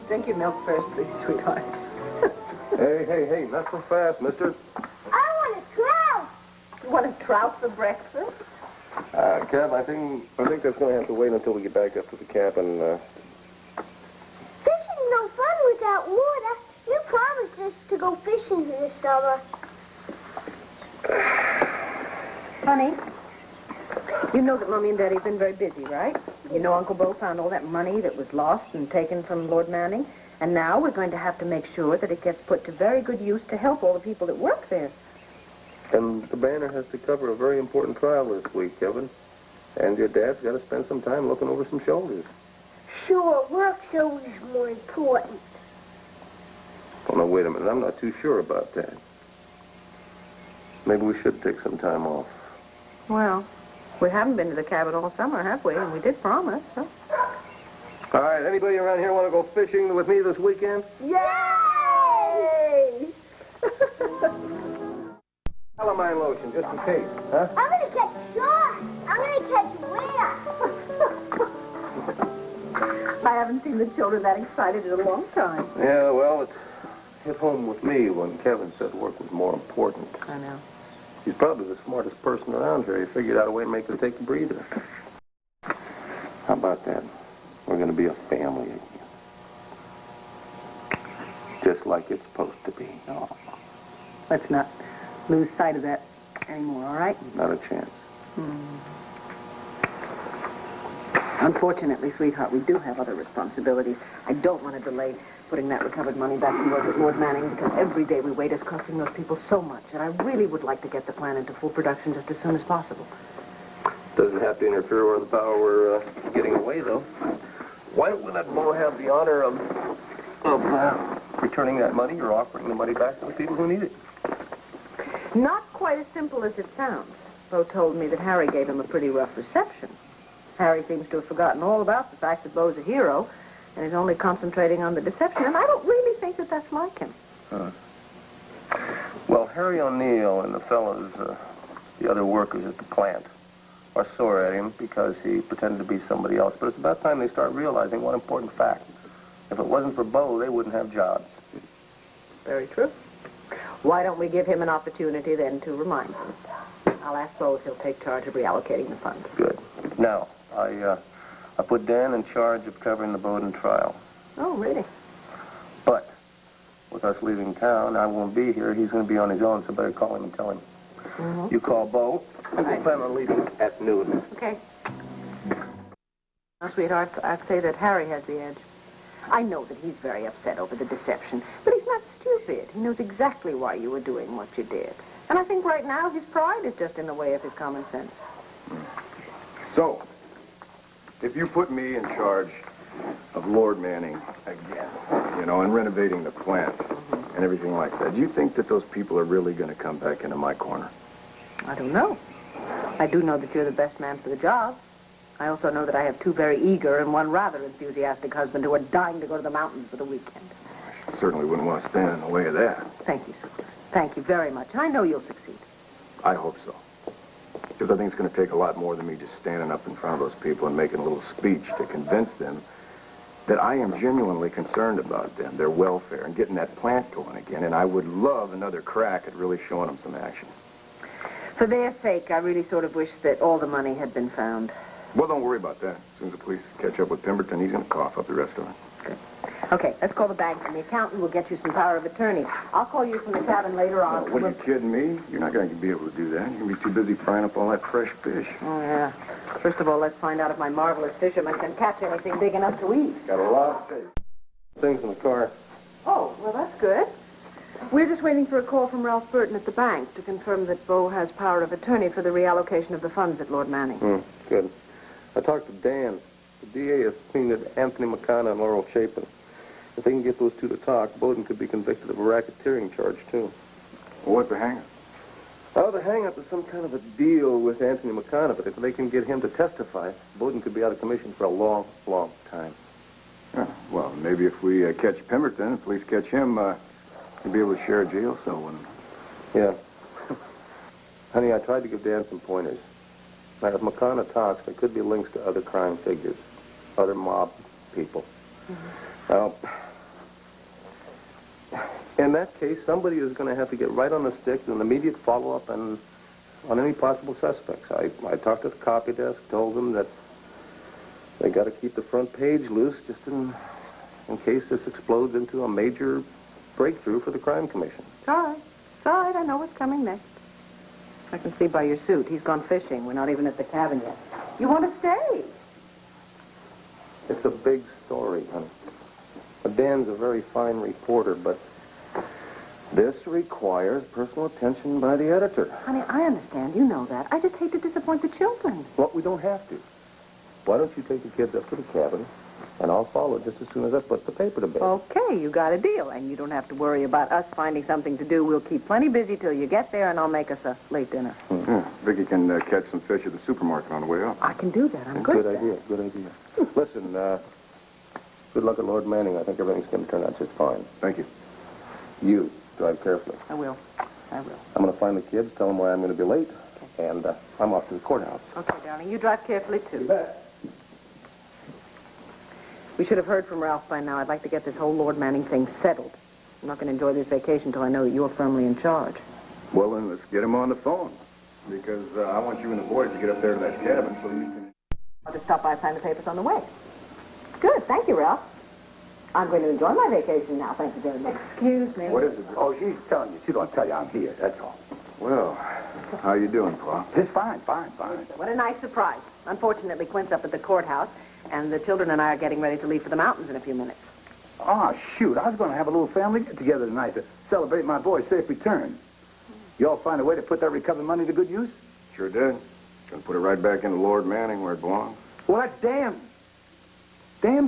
Drink your milk first, please, sweetheart. Hey, not so fast, mister. I want a trout. You want a trout for breakfast? Kev, I think that's going to have to wait until we get back up to the cabin. Fishing's no fun without water. You promised us to go fishing this summer. Honey, you know that Mommy and Daddy have been very busy, right? You know Uncle Bo found all that money that was lost and taken from Lord Manning, and now we're going to have to make sure that it gets put to very good use to help all the people that work there. And the Banner has to cover a very important trial this week, Kevin. And your dad's got to spend some time looking over some shoulders. Sure, work's always more important. Well, now, wait a minute. I'm not too sure about that. Maybe we should take some time off. Well, we haven't been to the cabin all summer, have we? And we did promise, so... All right, anybody around here want to go fishing with me this weekend? Yay! Calamine lotion, just in case, huh? I'm gonna catch sharks. I'm gonna catch whales. I haven't seen the children that excited in a long time. Yeah, well, it hit home with me when Kevin said work was more important. I know. He's probably the smartest person around here. He figured out a way to make her take a breather. How about that? We're going to be a family again. Just like it's supposed to be. Oh, let's not lose sight of that anymore, all right? Not a chance. Unfortunately, sweetheart, we do have other responsibilities. I don't want to delay putting that recovered money back to work at Lord Manning because every day we wait is costing those people so much, and I really would like to get the plan into full production just as soon as possible. Doesn't have to interfere with the power we're getting away, though. Why don't we let Bo have the honor of returning that money or offering the money back to the people who need it? Not quite as simple as it sounds. Bo told me that Harry gave him a pretty rough reception. Harry seems to have forgotten all about the fact that Bo's a hero and is only concentrating on the deception, and I don't really think that that's like him. Well, Harry O'Neill and the fellows, the other workers at the plant, are sore at him because he pretended to be somebody else. But it's about time they start realizing one important fact. If it wasn't for Bo, they wouldn't have jobs. Very true. Why don't we give him an opportunity then to remind him? I'll ask Bo if he'll take charge of reallocating the funds. Good. Now, I put Dan in charge of covering the Bowden trial. Oh, really? But with us leaving town, I won't be here. He's going to be on his own, so better call him and tell him. Mm-hmm. You call Bo. I plan on leaving at noon. Okay. Now, sweetheart, I'd say that Harry has the edge. I know that he's very upset over the deception, but he's not stupid. He knows exactly why you were doing what you did. And I think right now his pride is just in the way of his common sense. So, if you put me in charge of Lord Manning again, and renovating the plant and everything like that, do you think that those people are really going to come back into my corner? I don't know. I do know that you're the best man for the job. I also know that I have two very eager and one rather enthusiastic husband who are dying to go to the mountains for the weekend. I certainly wouldn't want to stand in the way of that. Thank you, sir. Thank you very much. I know you'll succeed. I hope so. Because I think it's going to take a lot more than me just standing up in front of those people and making a little speech to convince them that I am genuinely concerned about them, their welfare, and getting that plant going again. And I would love another crack at really showing them some action. For their sake, I really sort of wish that all the money had been found. Well, don't worry about that. As soon as the police catch up with Pemberton, he's going to cough up the rest of it. Good. Okay, let's call the bank, and the accountant will get you some power of attorney. I'll call you from the cabin later on. Oh, what, are you kidding me? You're not going to be able to do that. You're going to be too busy frying up all that fresh fish. Oh, yeah. First of all, let's find out if my marvelous fisherman can catch anything big enough to eat. Got a lot of fish. Things in the car. Oh, well, that's good. We're just waiting for a call from Ralph Burton at the bank to confirm that Bo has power of attorney for the reallocation of the funds at Lord Manning. Good. I talked to Dan. The DA has subpoenaed Anthony McConna and Laurel Chapin. If they can get those two to talk, Bowden could be convicted of a racketeering charge, too. Well, what's the hang-up? Oh, the hang-up is some kind of a deal with Anthony McConna, but if they can get him to testify, Bowden could be out of commission for a long, long time. Yeah, well, maybe if we catch Pemberton, if police catch him, he'll be able to share a jail cell with him. Yeah. Honey, I tried to give Dan some pointers. Now, if McConna talks, there could be links to other crime figures, other mob people. Well, In that case, somebody is going to have to get right on the stick and an immediate follow-up and on any possible suspects. I talked to the copy desk, told them that they got to keep the front page loose just in case this explodes into a major breakthrough for the crime commission. It's all right. It's all right. I know what's coming next. I can see by your suit. He's gone fishing. We're not even at the cabin yet. You want to stay? It's a big story, honey. Dan's a very fine reporter, but this requires personal attention by the editor. Honey, I understand. You know that. I just hate to disappoint the children. Well, we don't have to. Why don't you take the kids up to the cabin, and I'll follow just as soon as I put the paper to bed. Okay, you got a deal. And you don't have to worry about us finding something to do. We'll keep plenty busy till you get there, and I'll make us a late dinner. Yeah, Vicky can catch some fish at the supermarket on the way up. I can do that. I'm good. Good idea. Good idea. Listen, good luck at Lord Manning. I think everything's going to turn out just fine. Thank you. You drive carefully. I will. I will. I'm going to find the kids, tell them why I'm going to be late, and I'm off to the courthouse. Okay, darling. You drive carefully, too. You bet. We should have heard from Ralph by now. I'd like to get this whole Lord Manning thing settled. I'm not going to enjoy this vacation till I know that you're firmly in charge. Well, then let's get him on the phone. Because I want you and the boys to get up there to that cabin so you can... I'll just stop by and sign the papers on the way. Good. Thank you, Ralph. I'm going to enjoy my vacation now. Thank you very much. Excuse me. What is it? Oh, she's telling you. She's going to tell you I'm here, that's all. Well, how you doing, Pa? Just fine, fine. What a nice surprise. Unfortunately, Clint's up at the courthouse, and the children and I are getting ready to leave for the mountains in a few minutes. Oh, shoot. I was going to have a little family get-together tonight to celebrate my boy's safe return. You all find a way to put that recovered money to good use? Sure did. Gonna put it right back into Lord Manning where it belongs. Well, that's damn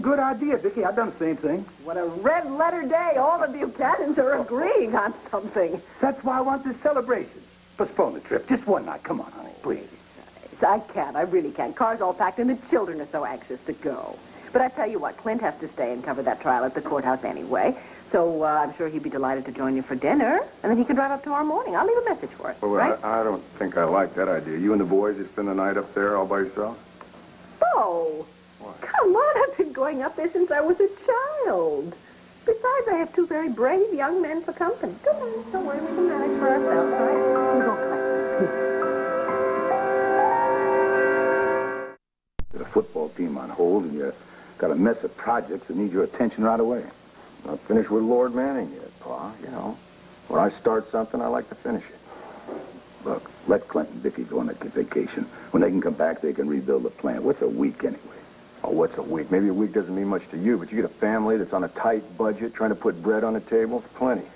good idea, Vicky. I've done the same thing. What a red-letter day. All the Buchanans are agreeing on something. That's why I want this celebration. Postpone the trip. Just one night. Come on, honey, please. I can't. I really can't. Car's all packed, and the children are so anxious to go. But I tell you what, Clint has to stay and cover that trial at the courthouse anyway. So I'm sure he'd be delighted to join you for dinner, and then he can drive up tomorrow morning. I'll leave a message for it, Well, right? I don't think I like that idea. You and the boys, you spend the night up there all by yourself? Oh, come on. I've been going up there since I was a child. Besides, I have two very brave young men for company. Come on, don't worry. We can manage for ourselves, all right? You go, Clint. The football team on hold, and you got a mess of projects that need your attention right away. Not finished with Lord Manning yet, Pa. You know, when I start something, I like to finish it. Look, let Clint and Vicky go on that vacation. When they can come back, they can rebuild the plant. What's a week anyway? Oh, what's a week? Maybe a week doesn't mean much to you, but you get a family that's on a tight budget, trying to put bread on the table, it's plenty.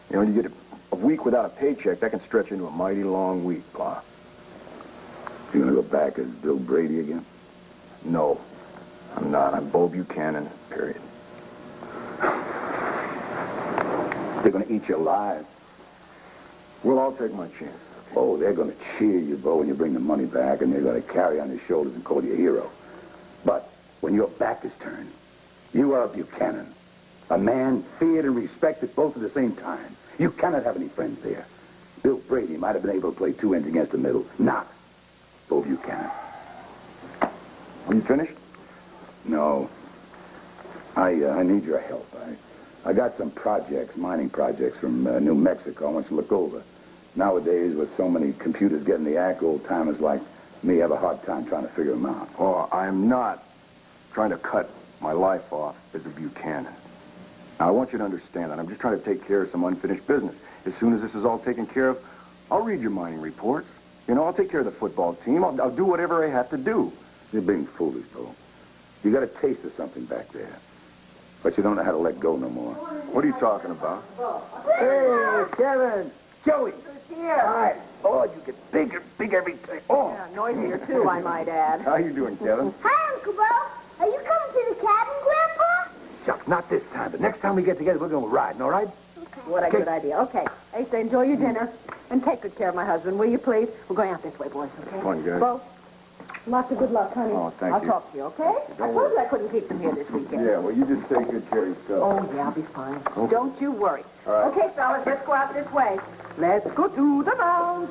You know, you get a week without a paycheck, that can stretch into a mighty long week, Pa. You gonna go back as Bill Brady again? No, I'm not. I'm Bo Buchanan, period. They're gonna eat you alive. Well, I'll take my chances. Okay? Oh, they're gonna cheer you, Bo, when you bring the money back, and they're gonna carry on their shoulders and call you a hero. But when your back is turned, you are Buchanan. A man feared and respected both at the same time. You cannot have any friends there. Bill Brady might have been able to play two ends against the middle. Not Bo Buchanan. Are you finished? No. I need your help. I got some projects, mining projects from New Mexico I want you to look over. Nowadays, with so many computers getting the act, old-timers like me have a hard time trying to figure them out. Oh, I'm not trying to cut my life off as a Buchanan. Now, I want you to understand that I'm just trying to take care of some unfinished business. As soon as this is all taken care of, I'll read your mining reports. You know, I'll take care of the football team. I'll do whatever I have to do. You're being foolish, Bo. You got a taste of something back there. But you don't know how to let go no more. What are you talking about? Hey, Kevin! Joey! Here. Hi. Oh, you get bigger every time. Oh! Yeah, noisier, too, I might add. How you doing, Kevin? Hi, Uncle Bo. Are you coming to the cabin, Grandpa? Shucks, not this time, but next time we get together, we're going riding, all right? What a good idea. Okay. Asa, enjoy your dinner. And take good care of my husband, will you, please? We're going out this way, boys, okay? Come on, guys. Bo, lots of good luck, honey. Oh, thank I'll you. talk to you, okay? I told you I couldn't keep them here this weekend. Yeah, well, you just take good care of yourself. Oh, yeah, I'll be fine. Don't you worry. All right. Okay, fellas, let's go out this way. Let's go to the mountains.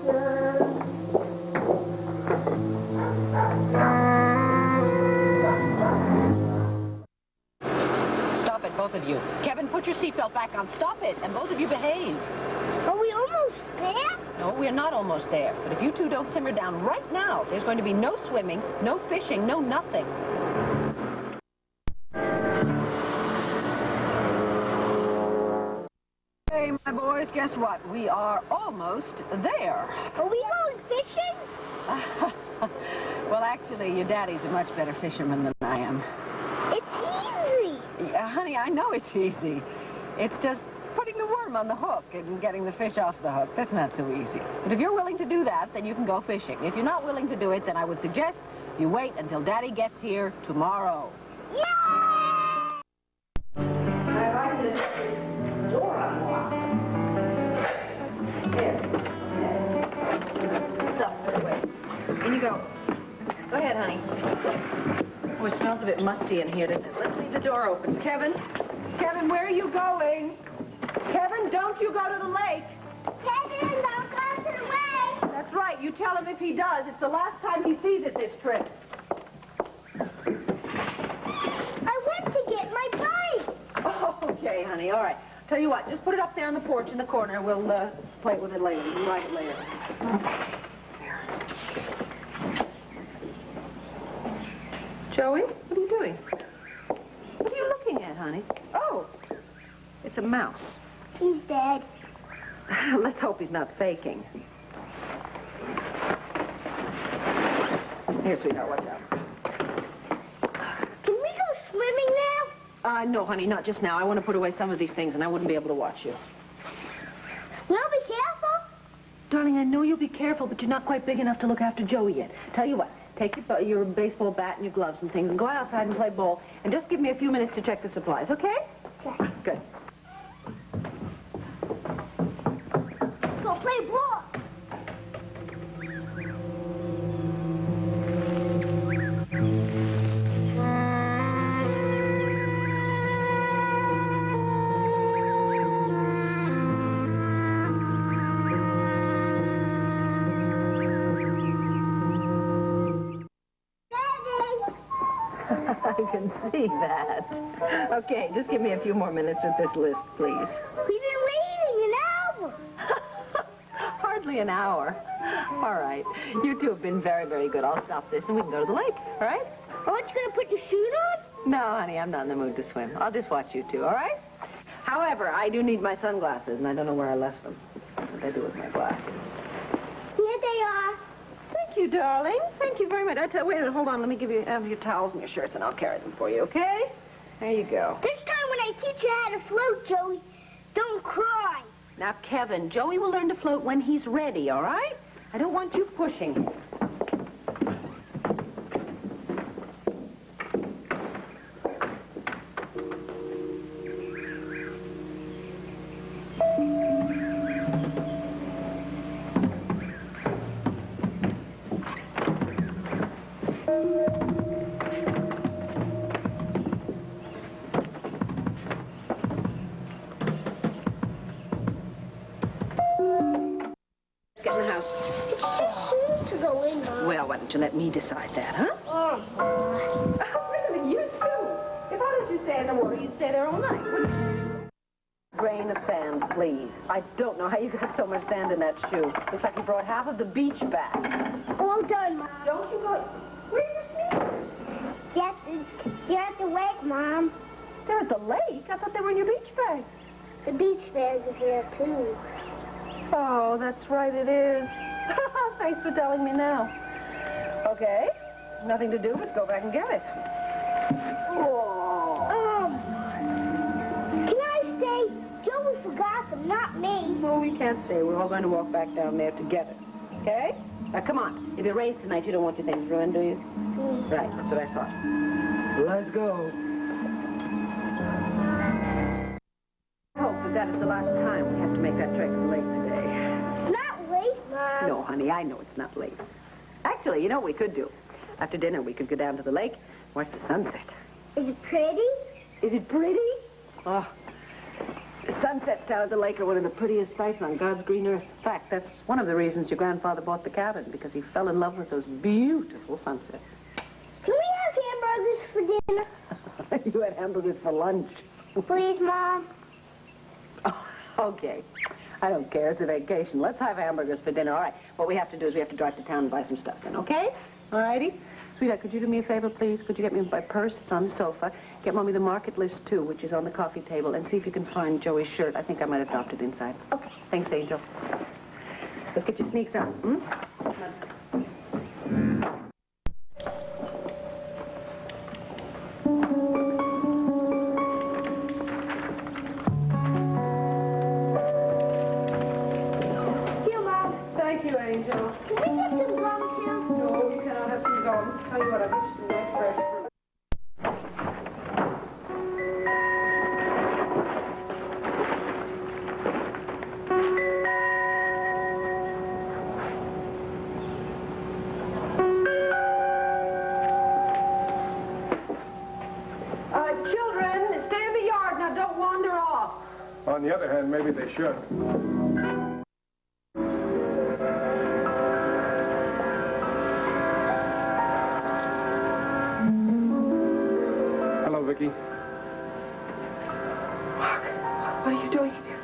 Stop it, both both of you. Kevin, put your seatbelt back on. Stop it, and both of you behave. Are we almost there? No, we're not almost there. But if you two don't simmer down right now, there's going to be no swimming, no fishing, no nothing. Hey, my boys, guess what? We are almost there. Are we going fishing? Well, actually, your daddy's a much better fisherman than I am. It's easy. Yeah, honey, I know it's easy. It's just putting the worm on the hook and getting the fish off the hook. That's not so easy. But if you're willing to do that, then you can go fishing. If you're not willing to do it, then I would suggest you wait until Daddy gets here tomorrow. Yay! I like this door unlocked. Stuff it away. In you go. Go ahead, honey. Oh, it smells a bit musty in here, doesn't it? Let's leave the door open. Kevin? Kevin, where are you going? Kevin, don't you go to the lake. Kevin, don't go to the way. That's right. You tell him if he does. It's the last time he sees it this trip. I went to get my bike. Oh, okay, honey. All right. Tell you what, just put it up there on the porch in the corner. We'll play with it later. You can ride it later. There. Joey, what are you doing? What are you looking at, honey? Oh, it's a mouse. He's dead. Let's hope he's not faking. Here, sweetheart, watch out. Can we go swimming now? No, honey, not just now. I want to put away some of these things, and I wouldn't be able to watch you. We'll be careful. Darling, I know you'll be careful, but you're not quite big enough to look after Joey yet. Tell you what, take your baseball bat and your gloves and things, and go outside and play ball, and just give me a few minutes to check the supplies, okay? Okay. Good. Go play ball. I can see that. Okay, just give me a few more minutes with this list, please. We've been waiting an hour. Hardly an hour. All right. You two have been very, very good. I'll stop this and we can go to the lake, all right? Aren't you going to put your suit on? No, honey, I'm not in the mood to swim. I'll just watch you two, all right? However, I do need my sunglasses, and I don't know where I left them. What did I do with my glasses? Here they are. Thank you, darling. Thank you very much. Wait a minute, hold on. Let me give you your towels and your shirts, and I'll carry them for you, okay? There you go. This time when I teach you how to float, Joey, don't cry. Now, Kevin, Joey will learn to float when he's ready, all right? I don't want you pushing him. Get in the house. It's too soon to go in, Mom. Well, why don't you let me decide that, huh? Oh, Really, you too. If I let you stay in the water, you'd stay there all night, wouldn't you? Grain of sand, please. I don't know how you got so much sand in that shoe. Looks like you brought half of the beach back. all done, Mom. Don't you go... Where are your sneakers? You're at the lake, Mom. They're at the lake? I thought they were in your beach bag. The beach bag is here, too. Oh, that's right, it is. Thanks for telling me now. Okay. Nothing to do but go back and get it. Whoa. Can I stay? Joey forgot them, not me. Well, we can't stay. We're all going to walk back down there together. Okay? Now, come on. If it rains tonight, you don't want your things ruined, do you? Right, that's what I thought. Let's go. I hope that is the last time we have to make that trek to the lake today. It's not late, Mom. No, honey, I know it's not late. Actually, you know what we could do? After dinner, we could go down to the lake, watch the sunset. Is it pretty? Is it pretty? Oh, the sunsets down at the lake are one of the prettiest sights on God's green earth. In fact, that's one of the reasons your grandfather bought the cabin, because he fell in love with those beautiful sunsets. Can we have hamburgers for dinner? You had hamburgers for lunch. Please, Mom. Oh, okay. I don't care. It's a vacation. Let's have hamburgers for dinner. All right. What we have to do is we have to drive to town and buy some stuff then, okay? All righty? Sweetheart, could you do me a favor, please? Could you get me my purse? It's on the sofa. Get Mommy the market list, too, which is on the coffee table, and see if you can find Joey's shirt. I think I might have dropped it inside. Okay. Thanks, Angel. Let's get your sneaks on, hmm? Here, Mom. Thank you, Angel. Can we get some gum, too? No, you cannot have some gum. Tell you what, I'll get you some nice fresh fruit. Children, stay in the yard. Now, don't wander off. On the other hand, maybe they should. Hello, Vicky. Mark, what are you doing here?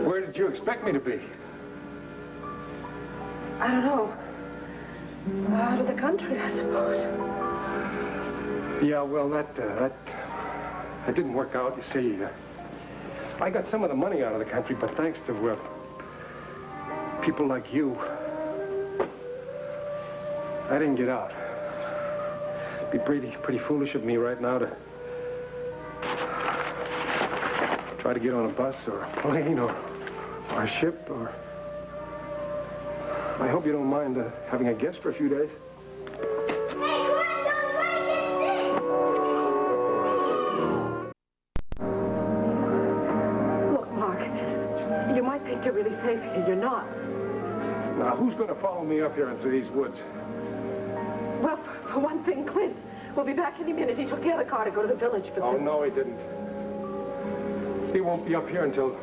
Where did you expect me to be? I don't know. Out of the country, I suppose. Yeah, well, that didn't work out. You see, I got some of the money out of the country, but thanks to people like you, I didn't get out. It'd be pretty foolish of me right now to try to get on a bus or a plane or a ship or... I hope you don't mind having a guest for a few days. You're really safe here. You're not. Now, who's going to follow me up here into these woods? Well, for one thing, Clint will be back any minute. He took the other car to go to the village for Oh, no, he didn't. He won't be up here until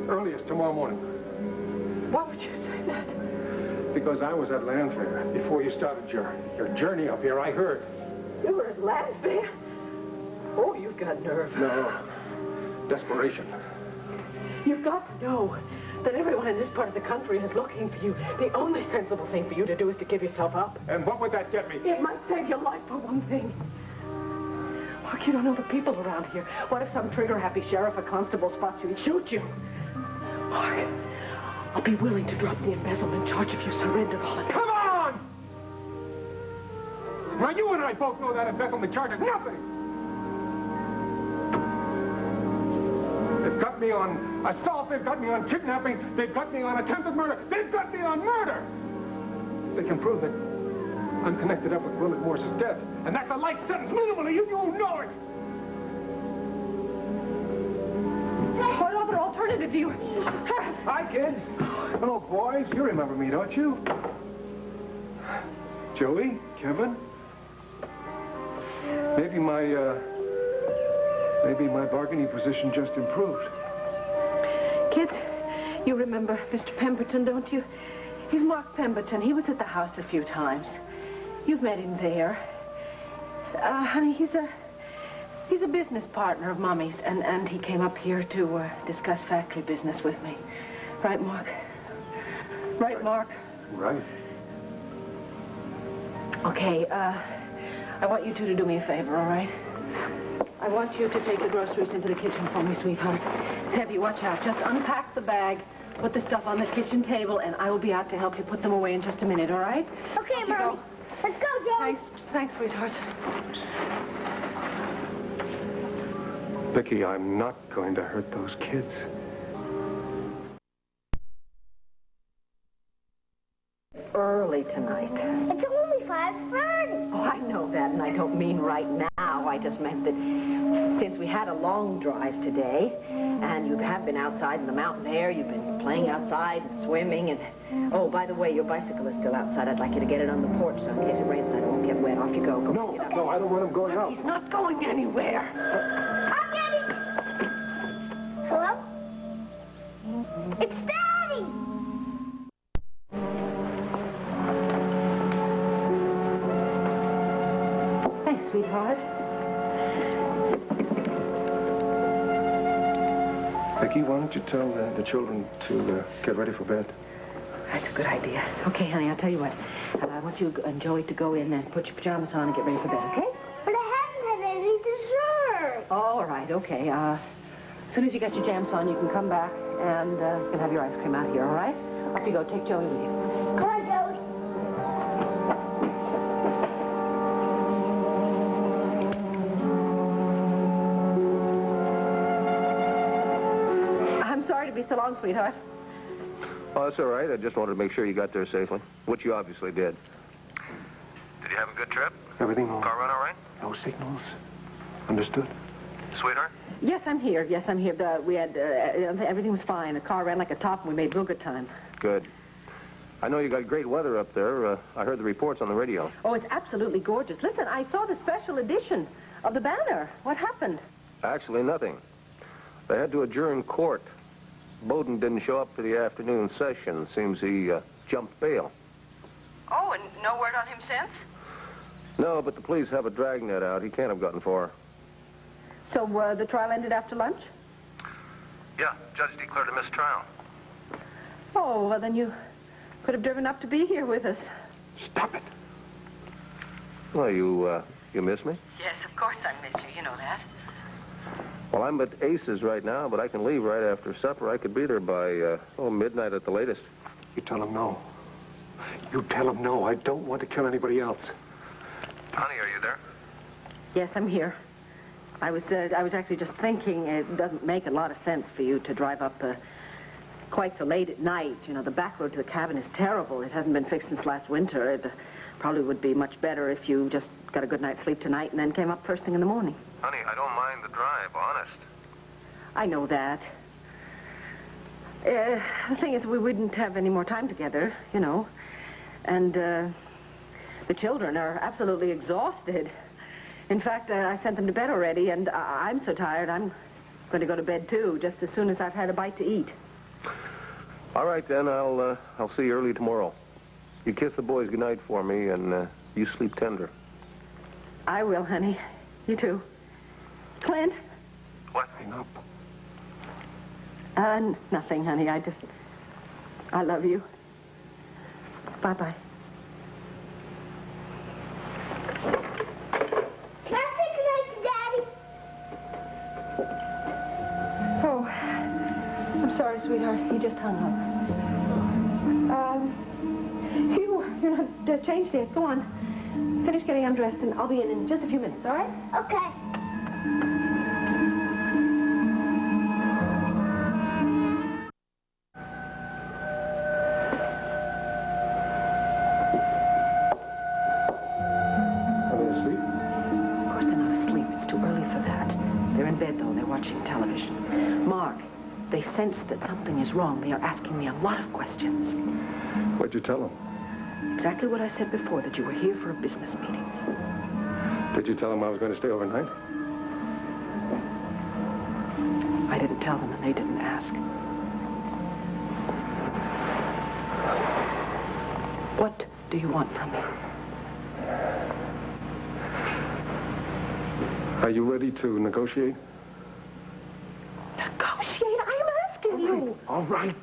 earliest tomorrow morning. Why would you say that? Because I was at land fair before you started your journey up here. I heard. You were at land fair? Oh, you've got nerve. No. Desperation. You've got to know that everyone in this part of the country is looking for you. The only sensible thing for you to do is to give yourself up. And what would that get me? It might save your life for one thing. Mark, you don't know the people around here. What if some trigger-happy sheriff or constable spots you and shoot you? Mark, I'll be willing to drop the embezzlement charge if you surrender all of it. Come on! Now, you and I both know that embezzlement charge is nothing. They've got me on assault, they've got me on kidnapping, they've got me on attempted murder, they've got me on murder! They can prove that I'm connected up with Willet Morse's death, and that's a life sentence minimally, you know it! What other alternative do you have? Hi, kids. Hello, boys. You remember me, don't you? Joey, Kevin. Maybe my bargaining position just improved. Kids, you remember Mr. Pemberton, don't you? He's Mark Pemberton. He was at the house a few times. You've met him there. Honey, he's a business partner of Mommy's, and he came up here to discuss factory business with me. Right, Mark? Right, Mark? Right. Okay, I want you two to do me a favor, all right? I want you to take the groceries into the kitchen for me, sweetheart. It's heavy, watch out. Just unpack the bag, put the stuff on the kitchen table, and I will be out to help you put them away in just a minute, all right? Okay, Off you Mommy. go. Let's go, Joe. Thanks, sweetheart. Vicky, I'm not going to hurt those kids. Early tonight. It's only 5:30. Oh, I know that, and I don't mean right now. I just meant that since we had a long drive today, and you have been outside in the mountain air, you've been playing outside and swimming, and... Oh, by the way, your bicycle is still outside. I'd like you to get it on the porch, so in case it rains tonight, it won't get wet. Off you go. Go No, pick it up. no, I don't want him going out. He's not going anywhere. I'll get it. Hello? It's Daddy. Thanks, sweetheart. Becky, why don't you tell the children to get ready for bed? That's a good idea. Okay, honey, I'll tell you what. I want you and Joey to go in and put your pajamas on and get ready for bed, okay? But I haven't had any dessert. All right, okay. As soon as you get your jams on, you can come back and you can have your ice cream out here, all right? Off you go. Take Joey with you. Come on, Joey. I'm sorry to be so long, sweetheart. Oh, that's all right. I just wanted to make sure you got there safely, which you obviously did. Did you have a good trip? Everything all right? Car run all right? No signals. Understood? Sweetheart? Yes, I'm here. Yes, I'm here. We had, everything was fine. The car ran like a top and we made real good time. Good. I know you got great weather up there. I heard the reports on the radio. Oh, it's absolutely gorgeous. Listen, I saw the special edition of the banner. What happened? Actually, nothing. They had to adjourn court. Bowden didn't show up for the afternoon session. Seems he jumped bail. Oh, and no word on him since? No, but the police have a dragnet out. He can't have gotten far. So the trial ended after lunch? Yeah, judge declared a mistrial. Oh, well, then you could have driven up to be here with us. Stop it. Well, you miss me? Yes, of course I miss you. You know that. Well, I'm at Ace's right now, but I can leave right after supper. I could be there by, midnight at the latest. You tell him no. You tell him no. I don't want to kill anybody else. Honey, are you there? Yes, I'm here. I was actually just thinking it doesn't make a lot of sense for you to drive up quite so late at night. You know, the back road to the cabin is terrible. It hasn't been fixed since last winter. It probably would be much better if you just got a good night's sleep tonight and then came up first thing in the morning. Honey, I don't mind the drive, honest. I know that. The thing is, we wouldn't have any more time together, you know. And the children are absolutely exhausted. In fact, I sent them to bed already, and I'm so tired, I'm going to go to bed, too, just as soon as I've had a bite to eat. All right, then. I'll see you early tomorrow. You kiss the boys goodnight for me, and you sleep tender. I will, honey. You too. Clint? What? Hang up. Nothing, honey. I love you. Bye-bye. Can I say goodnight to Daddy? Oh, I'm sorry, sweetheart. He just hung up. You're not changed yet. Go on. Finish getting undressed, and I'll be in just a few minutes, all right? Okay. Are they asleep? Of course they're not asleep. It's too early for that. They're in bed, though. They're watching television. Mark, they sense that something is wrong. They are asking me a lot of questions. What'd you tell them? Exactly what I said before, that you were here for a business meeting. Did you tell them I was going to stay overnight? I didn't tell them, and they didn't ask. What do you want from me? Are you ready to negotiate? Negotiate? I am asking you. All right.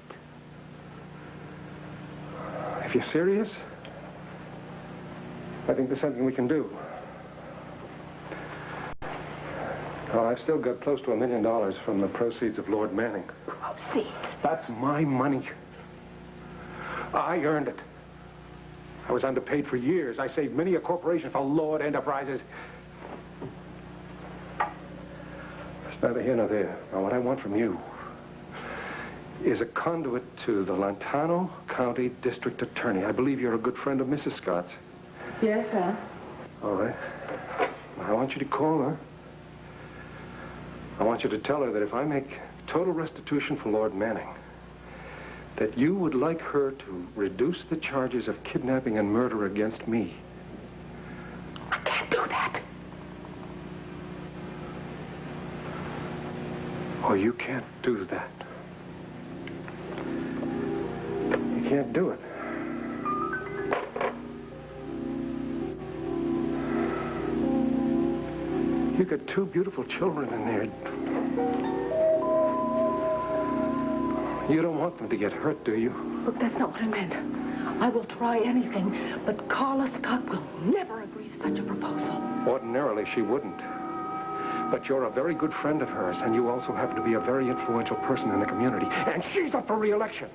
If you're serious, I think there's something we can do. Now, I've still got close to $1 million from the proceeds of Lord Manning. Proceeds? That's my money. I earned it. I was underpaid for years. I saved many a corporation for Lord Enterprises. It's neither here nor there. Now, what I want from you is a conduit to the Lantano County District Attorney. I believe you're a good friend of Mrs. Scott's. Yes, sir. All right. Now, I want you to call her. I want you to tell her that if I make total restitution for Lord Manning, that you would like her to reduce the charges of kidnapping and murder against me. I can't do that. Oh, you can't do that. You can't do it. You got two beautiful children in there. You don't want them to get hurt, do you? Look, that's not what I meant. I will try anything, but Carla Scott will never agree to such a proposal. Ordinarily, she wouldn't. But you're a very good friend of hers, and you also happen to be a very influential person in the community. And she's up for re-election.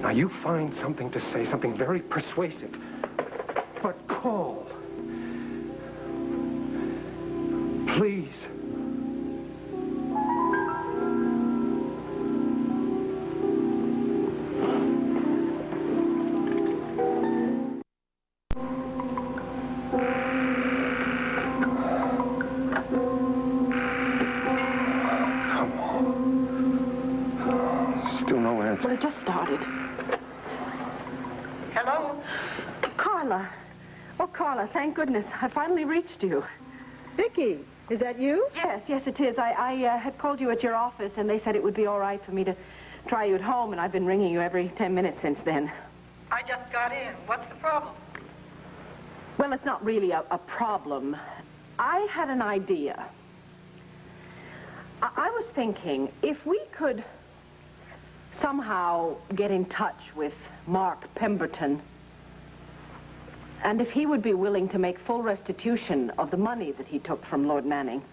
Now, you find something to say, something very persuasive. But call. Please. Well, it just started. Hello? Carla. Oh, Carla, thank goodness. I finally reached you. Vicky, is that you? Yes, it is. I had called you at your office, and they said it would be all right for me to try you at home, and I've been ringing you every 10 minutes since then. I just got in. What's the problem? Well, it's not really a problem. I had an idea. I was thinking if we could somehow get in touch with Mark Pemberton, and if he would be willing to make full restitution of the money that he took from Lord Manning,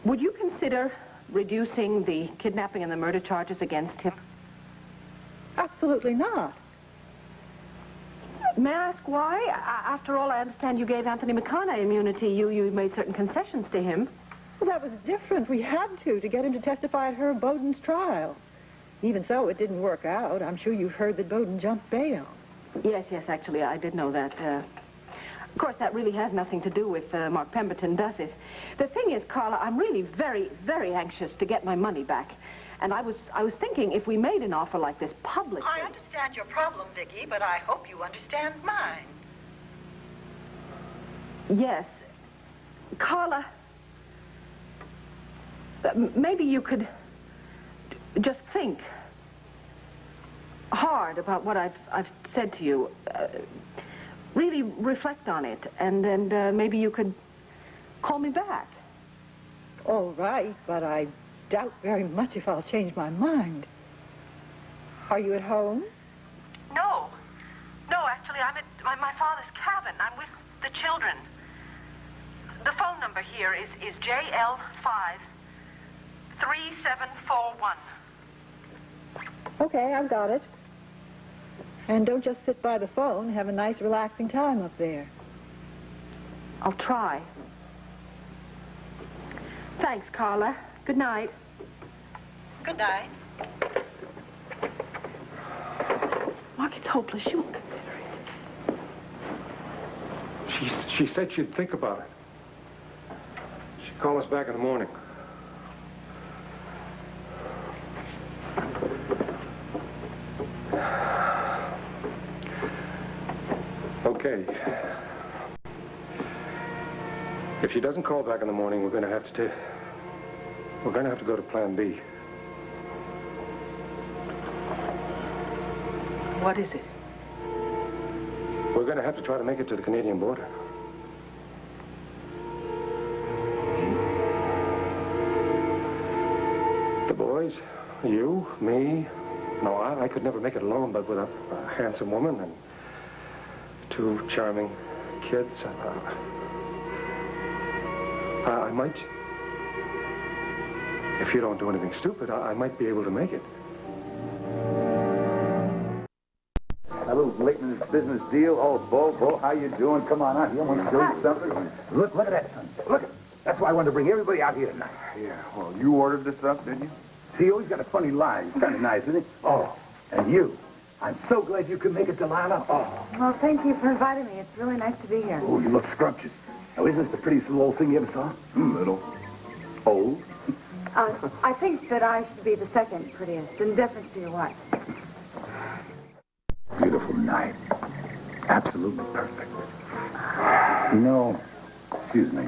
would you consider reducing the kidnapping and the murder charges against him? Absolutely not. May I ask why? After all, I understand you gave Anthony McConaughey immunity. You made certain concessions to him. Well, that was different. We had to get him to testify at Herb Bowden's trial. Even so, it didn't work out. I'm sure you've heard that Bowden jumped bail. Yes, actually, I did know that. Of course, that really has nothing to do with Mark Pemberton, does it? The thing is, Carla, I'm really very, very anxious to get my money back. And I was thinking if we made an offer like this publicly... I understand your problem, Vicky, but I hope you understand mine. Yes. Carla, maybe you could just think hard about what I've said to you. Really reflect on it, and maybe you could call me back. All right, but I doubt very much if I'll change my mind. Are you at home? No, actually, I'm at my father's cabin. I'm with the children. The phone number here is JL53741. Okay, I've got it. And don't just sit by the phone. Have a nice, relaxing time up there. I'll try. Thanks, Carla. Good night. Good night. Mark, it's hopeless. She won't consider it. She said she'd think about it. She'd call us back in the morning. Okay. If she doesn't call back in the morning, we're going to have to go to Plan B. What is it? We're going to have to try to make it to the Canadian border. The boys, you, me. No, I could never make it alone, but with a handsome woman and two charming kids. I might, if you don't do anything stupid, I might be able to make it. A little late in this business deal. Oh, Bo, how you doing? Come on out here. I want to show you something. Look at that, son. Look at it. That's why I wanted to bring everybody out here tonight. Yeah, well, you ordered this stuff, didn't you? See, he always got a funny line. It's kind of nice, isn't it? Oh, and you. I'm so glad you could make it, Delilah. Oh. Well, thank you for inviting me. It's really nice to be here. Oh, you look scrumptious. Now, isn't this the prettiest little old thing you ever saw? Little. Old? I think that I should be the second prettiest, in deference to your wife. Beautiful night. Absolutely perfect. You know, excuse me.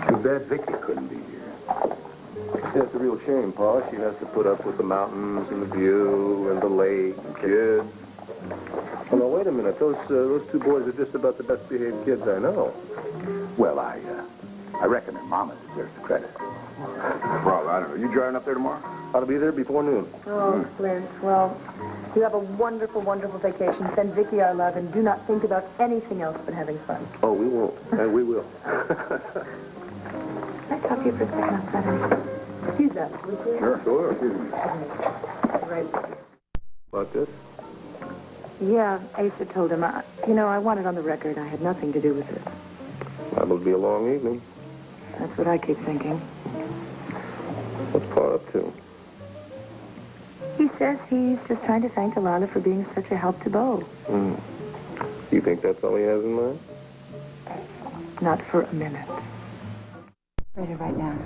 Too bad Vicky couldn't be here. Yeah, it's a real shame, Pa. She has to put up with the mountains and the view and the lake and kids. Oh, now, wait a minute. Those two boys are just about the best behaved kids I know. Well, I reckon that Mama deserves the credit. Probably, I don't know. You driving up there tomorrow? Ought to be there before noon. Oh, Clint, well, you have a wonderful, wonderful vacation. Send Vicky our love and do not think about anything else but having fun. Oh, we won't. And we will. Can I talk to you for a second outside? Excuse us, would you? Sure. Excuse me. Right. About this? Yeah, Asa told him. I want it on the record. I had nothing to do with it. Liable to be a long evening. That's what I keep thinking. What's Paul up to? He says he's just trying to thank Delilah for being such a help to Bo. You think that's all he has in mind? Not for a minute. Read it right now.